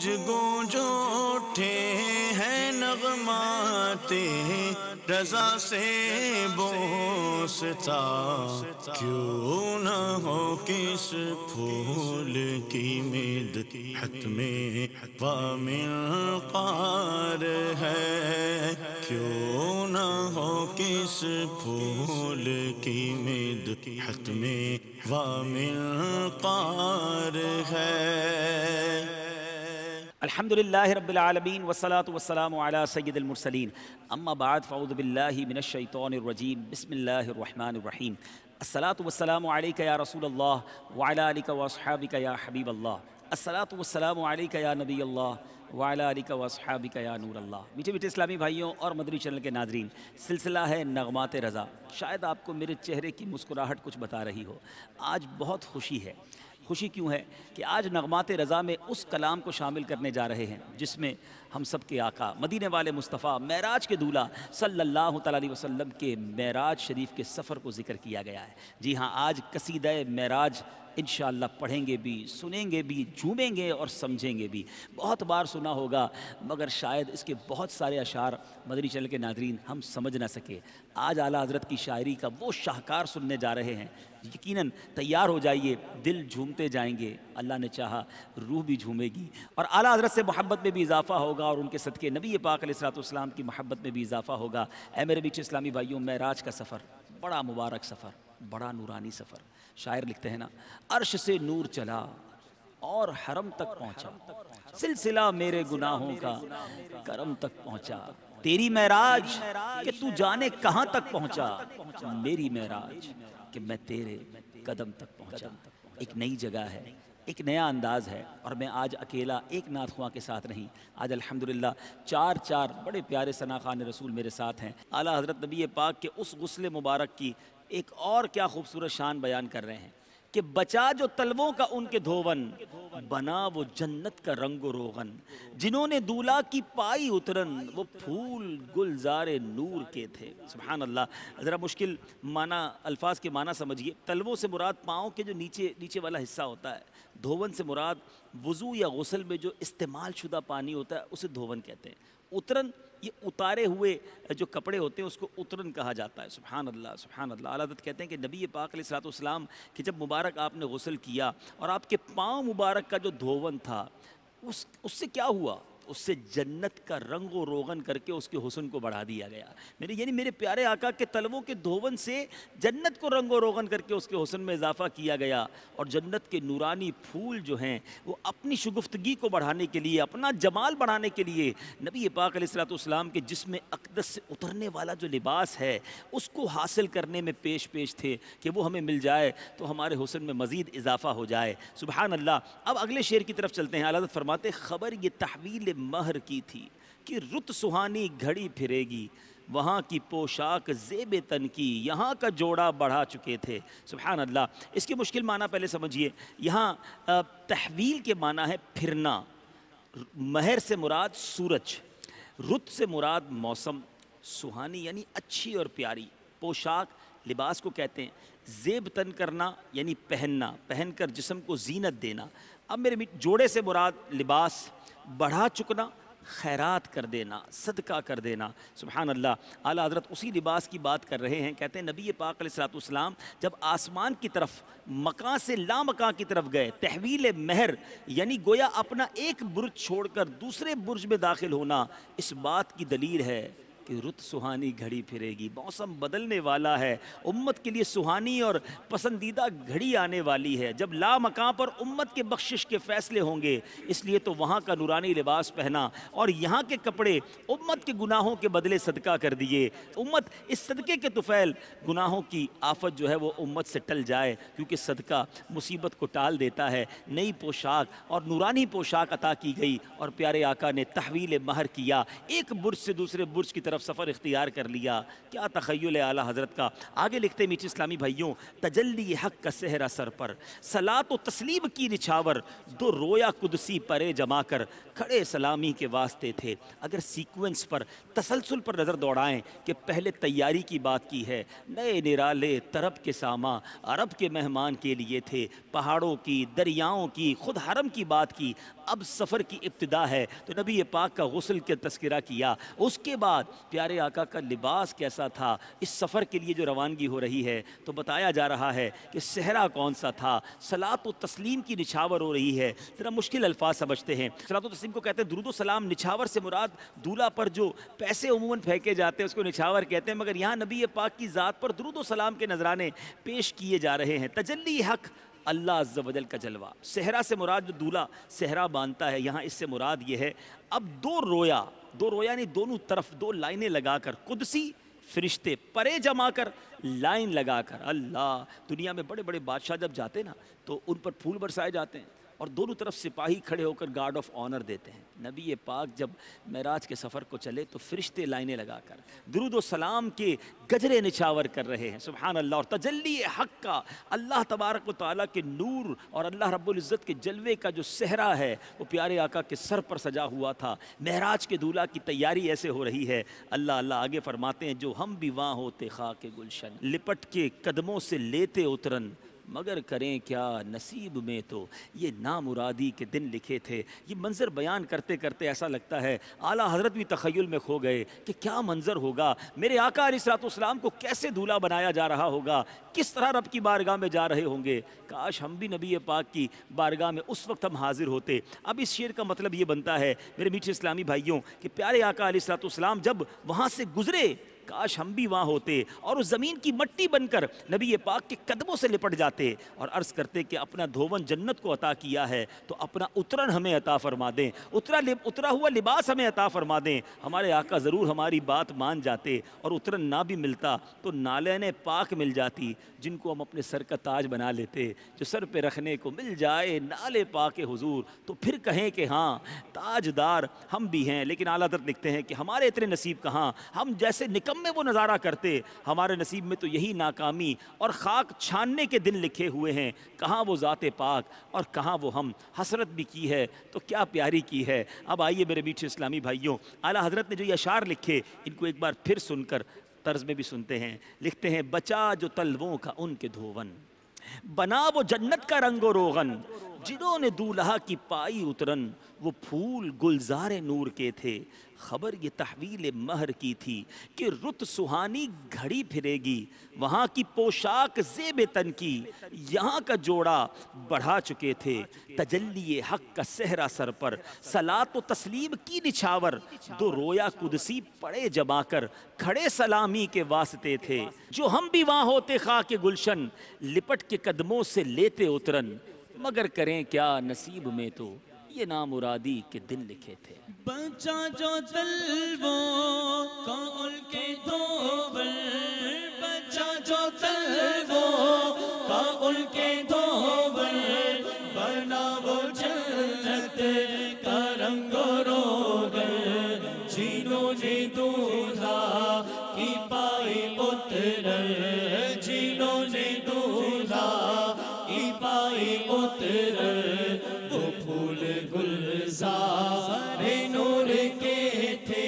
گونج گونج اٹھے ہیں نغمات رضا سے بوستا، کیوں نہ ہو کس پھول کی مدحت میں وامنقار ہے، کیوں نہ ہو کس پھول کی مدحت میں وامنقار ہے۔ الحمدللہ رب العالمین والصلاة والسلام علی سید المرسلین، اما بعد فاعوذ باللہ من الشیطان الرجیم، بسم اللہ الرحمن الرحیم۔ الصلاة والسلام علیک یا رسول اللہ وعلی آلک واصحابک یا حبیب اللہ، الصلاة والسلام علیک یا نبی اللہ وعلی آلک واصحابک یا نور اللہ۔ میٹھے میٹھے اسلامی بھائیوں اور مدنی چینل کے ناظرین، سلسلہ ہے نغمات رضا۔ شاید آپ کو میرے چہرے کی مسکراہٹ کچھ بتا رہی ہو، آج بہت خوشی ہے۔ خوشی کیوں ہے کہ آج نغمات رضا میں اس کلام کو شامل کرنے جا رہے ہیں جس میں ہم سب کے آقا مدینے والے مصطفیٰ معراج کے دولہ صلی اللہ تعالیٰ علیہ وسلم کے معراج شریف کے سفر کو ذکر کیا گیا ہے۔ جی ہاں، آج قصیدہ معراج انشاءاللہ پڑھیں گے بھی، سنیں گے بھی، جھومیں گے اور سمجھیں گے بھی۔ بہت بار سنا ہوگا مگر شاید اس کے بہت سارے اشعار مدنی چینل کے ناظرین ہم سمجھ نہ سکے۔ آج اعلیٰ حضرت کی شاعری کا وہ شاہکار سننے جا رہے ہیں، یقیناً تیار ہو جائیے، دل جھومتے جائیں گے، اللہ نے چاہا روح بھی جھومے گی، اور اعلیٰ حضرت سے محبت میں بھی اضافہ ہوگا اور ان کے صدقے نبی پاک علیہ الصلوۃ والسلام کی محبت میں بھی اضافہ ہوگا۔ اے میرے میٹھے اسلامی بھائیوں، معراج کا سفر بڑا مبارک سفر، بڑا نورانی سفر۔ شاعر لکھتے ہیں نا، عرش سے نور چلا اور حرم تک پہنچا، سلسلہ میرے گناہوں کا کرم تک پہنچا، تیری معراج کہ تو جانے کہاں تک پہنچا، میری معراج کہ میں تیرے قدم تک پہنچا۔ ایک نئی جگہ ہے، ایک نیا انداز ہے، اور میں آج اکیلا ایک نعت خواں کے ساتھ نہیں، آج الحمدللہ چار بڑے پیارے ثنا خوان رسول میرے ساتھ ہیں۔ اعلیٰ حضرت نبی پاک کے اس غسل مبارک کی ایک اور کیا خوبصورت شان بیان کر رہے ہیں کہ بچا جو تلووں کا ان کے دھون، بنا وہ جنت کا رنگ و روغن، جنہوں نے دولہا کی پائی اترن، وہ پھول گلزار نور کے تھے۔ سبحان اللہ، ذرا مشکل معنی الفاظ کے معنی سمجھیے۔ تلووں سے مراد پاؤں کے جو نیچے والا حصہ ہوتا ہے، دھون سے مراد وضو یا غسل میں جو استعمال شدہ پانی ہوتا ہے اسے دھون کہتے ہیں۔ اترن یہ اتارے ہوئے جو کپڑے ہوتے ہیں اس کو اترن کہا جاتا ہے۔ سبحان اللہ سبحان اللہ۔ اعلیٰ حضرت کہتے ہیں کہ نبی پاک علیہ الصلوۃ والسلام کہ جب مبارک آپ نے غسل کیا اور آپ کے پاؤں مبارک کا جو دھون تھا اس سے کیا ہوا؟ اس سے جنت کا رنگ و روغن کر کے اس کے حسن کو بڑھا دیا گیا۔ یعنی میرے پیارے آقا کے تلووں کے دھون سے جنت کو رنگ و روغن کر کے اس کے حسن میں اضافہ کیا گیا، اور جنت کے نورانی پھول جو ہیں وہ اپنی شگفتگی کو بڑھانے کے لیے، اپنا جمال بڑھانے کے لیے نبی پاک علیہ الصلوۃ والسلام کے جسم اقدس سے اترنے والا جو لباس ہے اس کو حاصل کرنے میں پیش تھے کہ وہ ہمیں مل جائے تو ہمارے حسن میں مزید اضافہ ہو جائے۔ سبحان اللہ۔ اب اگلے شعر کی طرف چلتے ہیں۔ اعلیٰ حضرت فرماتے، خبر یہ تحویل مہر کی تھی کہ رت سہانی گھڑی پھرے گی، وہاں کی پوشاک زیب تن کی، یہاں کا جوڑا بڑھا چکے تھے۔ سبحان اللہ۔ اس کے مشکل معنی پہلے سمجھیے۔ یہاں تحویل کے معنی ہے پھرنا، مہر سے مراد سورج، رت سے مراد موسم، سہانی یعنی اچھی اور پیاری، پوشاک لباس کو کہتے ہیں، زیب تن کرنا یعنی پہننا، پہن کر جسم کو زینت دینا۔ اب میرے جوڑے سے مراد لباس، بڑھا چکنا خیرات کر دینا، صدقہ کر دینا۔ سبحان اللہ۔ اعلیٰ حضرت اسی لباس کی بات کر رہے ہیں، کہتے ہیں نبی پاک علیہ الصلوۃ والسلام جب آسمان کی طرف مکان سے لامکان کی طرف گئے، تحویل مہر یعنی گویا اپنا ایک برج چھوڑ کر دوسرے برج میں داخل ہونا، اس بات کی دلیل ہے کہ رت سہانی گھڑی پھرے گی، موسم بدلنے والا ہے، امت کے لیے سہانی اور پسندیدہ گھڑی آنے والی ہے جب لا مکان پر امت کے بخشش کے فیصلے ہوں گے۔ اس لیے تو وہاں کا نورانی لباس پہنا اور یہاں کے کپڑے امت کے گناہوں کے بدلے صدقہ کر دیے۔ امت اس صدقے کے طفیل گناہوں کی آفت جو ہے وہ امت سے ٹل جائے، کیونکہ صدقہ مصیبت کو ٹال دیتا ہے۔ نئی پوشاک اور نورانی پوشاک عطا کی گئی اور پیارے آقا نے تحویل مہر کیا، ایک برج سے دوسرے برج کی طرف سفر اختیار کر لیا۔ کیا تخیل ہے اعلیٰ حضرت کا۔ آگے لکھتے میٹھے اسلامی بھائیوں، تجلی حق کا صحرا سر پر، صلاۃ و تسلیم کی نچھاور، دو رویا قدسی پرے جما کر کھڑے سلامی کے واسطے تھے۔ اگر سیکوینس پر تسلسل پر نظر دوڑائیں کہ پہلے تیاری کی بات کی ہے، نئے نرالے طرب کے ساما عرب کے مہمان کے لیے تھے، پہاڑوں کی، دریاؤں کی، خود حرم کی بات کی، اب سفر کی ابتدا ہے تو نبی پاک کا غسل کا تذکرہ کیا. اس کے بعد پیارے آقا کا لباس کیسا تھا اس سفر کے لیے جو روانگی ہو رہی ہے تو بتایا جا رہا ہے کہ صحرا کون سا تھا. صلاۃ و تسلیم کی نچھاور ہو رہی ہے. ذرا مشکل الفاظ سمجھتے ہیں. صلاۃ و تسلیم کو کہتے ہیں درود و سلام. نچھاور سے مراد دولہا پر جو پیسے عموماً پھینکے جاتے ہیں اس کو نچھاور کہتے ہیں، مگر یہاں نبی پاک کی ذات پر درود و سلام کے نذرانے پیش کیے جا رہے ہیں. تجلی حق اللہ عز و جل کا جلوہ. صحرا سے مراد جو دولہا صحرا باندھتا ہے، یہاں اس سے مراد یہ ہے اب دو رویا یعنی دونوں طرف دو لائنیں لگا کر قدسی فرشتے پرے جما کر لائن لگا کر. اللہ، دنیا میں بڑے بڑے بادشاہ جب جاتے نا تو ان پر پھول برسائے جاتے ہیں اور دونوں طرف سپاہی کھڑے ہو کر گارڈ آف آنر دیتے ہیں. نبی پاک جب معراج کے سفر کو چلے تو فرشتے لائنیں لگا کر درود و سلام کے گجرے نچھاور کر رہے ہیں. سبحان اللہ. اور تجلی حق کا اللہ تبارک و تعالیٰ کے نور اور اللہ رب العزت کے جلوے کا جو صحرا ہے وہ پیارے آقا کے سر پر سجا ہوا تھا. معراج کے دولہا کی تیاری ایسے ہو رہی ہے. اللہ آگے فرماتے ہیں جو ہم بھی وہاں ہوتے خاک گلشن، لپٹ کے قدموں سے لیتے اترن، مگر کریں کیا نصیب میں تو یہ نامرادی کے دن لکھے تھے. یہ منظر بیان کرتے کرتے ایسا لگتا ہے اعلیٰ حضرت بھی تخیل میں کھو گئے کہ کیا منظر ہوگا. میرے آقا علیہ الصلوۃ والسلام کو کیسے دولہا بنایا جا رہا ہوگا، کس طرح رب کی بارگاہ میں جا رہے ہوں گے. کاش ہم بھی نبی پاک کی بارگاہ میں اس وقت ہم حاضر ہوتے. اب اس شعر کا مطلب یہ بنتا ہے میرے میٹھے اسلامی بھائیوں کہ پیارے آقا علیہ الصلوۃ والسلام جب وہاں سے گزرے کاش ہم بھی وہاں ہوتے اور اس زمین کی مٹی بن کر نبی پاک کے قدموں سے لپٹ جاتے اور عرض کرتے کہ اپنا دھون جنت کو عطا کیا ہے تو اپنا اترن ہمیں عطا فرما دیں، اترا ہوا لباس ہمیں عطا فرما دیں. ہمارے آقا ضرور ہماری بات مان جاتے اور اترن نہ بھی ملتا تو نالین پاک مل جاتی جن کو ہم اپنے سر کا تاج بنا لیتے. جو سر پہ رکھنے کو مل جائے نالے پاک حضور تو پھر کہیں کہ ہاں تاجدار ہم بھی ہیں. لیکن اعلیٰ حضرت لکھتے ہیں کہ ہمارے اتنے نصیب کہاں، ہم جیسے نکم میں وہ نظارہ کرتے، ہمارے نصیب میں تو یہی ناکامی اور خاک چھاننے کے دن لکھے ہوئے ہیں. کہاں وہ ذات پاک اور کہاں وہ ہم. حسرت بھی کی ہے تو کیا پیاری کی ہے. اب آئیے میرے میٹھے اسلامی بھائیوں، اعلیٰ حضرت نے جو یہ اشعار لکھے ان کو ایک بار پھر سن کر طرز میں بھی سنتے ہیں. لکھتے ہیں بچا جو تلووں کا ان کے دھون، بنا وہ جنت کا رنگ و روغن، جنہوں نے دولہا کی پائی اترن وہ پھول گلزار نور کے تھے. خبر یہ تحویل مہر کی تھی کہ رت سہانی گھڑی پھرے گی، وہاں کی پوشاک زیب تن کی یہاں کا جوڑا بڑھا چکے تھے. تجلی حق کا صحرا سر پر صلاۃ و تسلیم کی نچھاور، دو رویا قدسی پڑے جما کر کھڑے سلامی کے واسطے تھے. جو ہم بھی وہاں ہوتے خاک گلشن، لپٹ کے قدموں سے لیتے اترن، مگر کریں کیا نصیب میں تو یہ نامرادی کے دن لکھے تھے. بچا جو تلووں کا ان کے دھون، بچا جو تلووں کا ان کے دھون، بنا وہ جنت کا رنگ و روغن، جنہوں نے دولہا کی پائی اترن، جنہوں نے دولہا کی پائی اترن، وہ پھول گلزار نور کے تھے.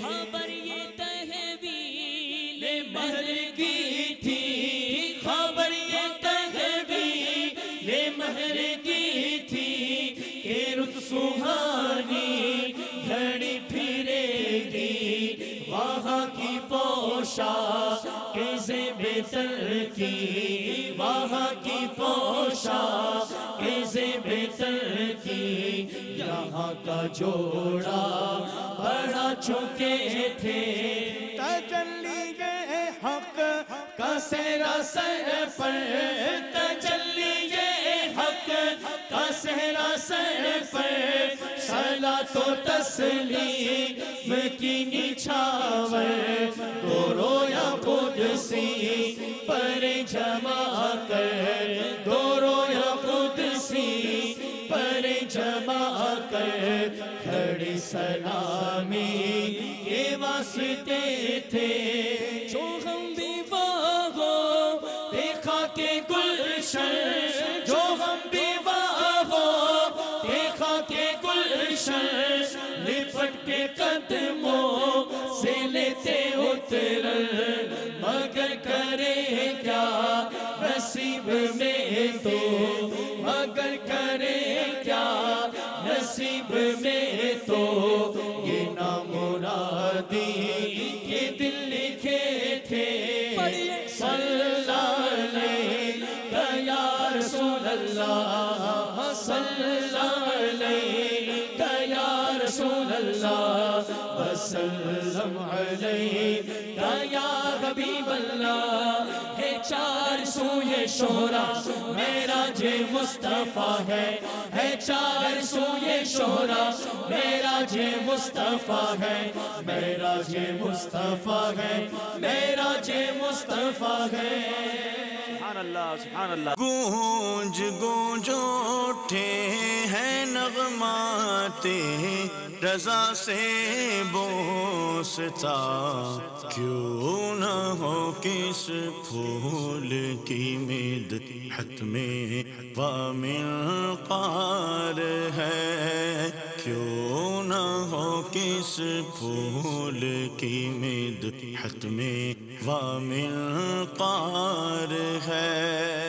خبر یہ تحویل مہر کی تھی، خبر یہ تحویل مہر کی تھی کہ رت سہانی گھڑی پھرے گی، وہاں کی پوشاک زیب تن کی، وہاں کی پوشاک زیب تن کی یہاں کا جوڑا بڑھا چکے تھے. تجلی حق کا صحرا سر پر، تجلی حق کا صحرا سر پر، صلاۃ و تسلیم کی نچھاور، دو رویا قدسی پر جما کر، دو رویا قدسی پر جما کر کھڑے سلامی کے واسطے تھے. جو ہم بھی وہاں دیکھا کہ گلشن، جو ہم بھی وہاں دیکھا کہ گلشن، لپٹ کے قدموں سے لیتے اترن، مگر کرے کیا نصیب میں تو، مگر کرے کیا نصیب میں تو یہ نامرادی کے دل لکھے تھے صلی علیہ یا رسول اللہ صلی علیہ یا رسول اللہ وسلم علیہ یا حبیب اللہ ہے چار سوئے شورا معراج مصطفیٰ ہے چار سوئے شورا معراج مصطفیٰ ہے معراج مصطفیٰ ہے معراج مصطفیٰ ہے سبحان اللہ سبحان اللہ گونج گونج اٹھے ہیں نغمات رضا سے بوستا کیوں نہ ہو کس پھول کی مدحت میں وامن قار ہے کیوں نہ ہو کس پھول کی مدحت میں وامن قار ہے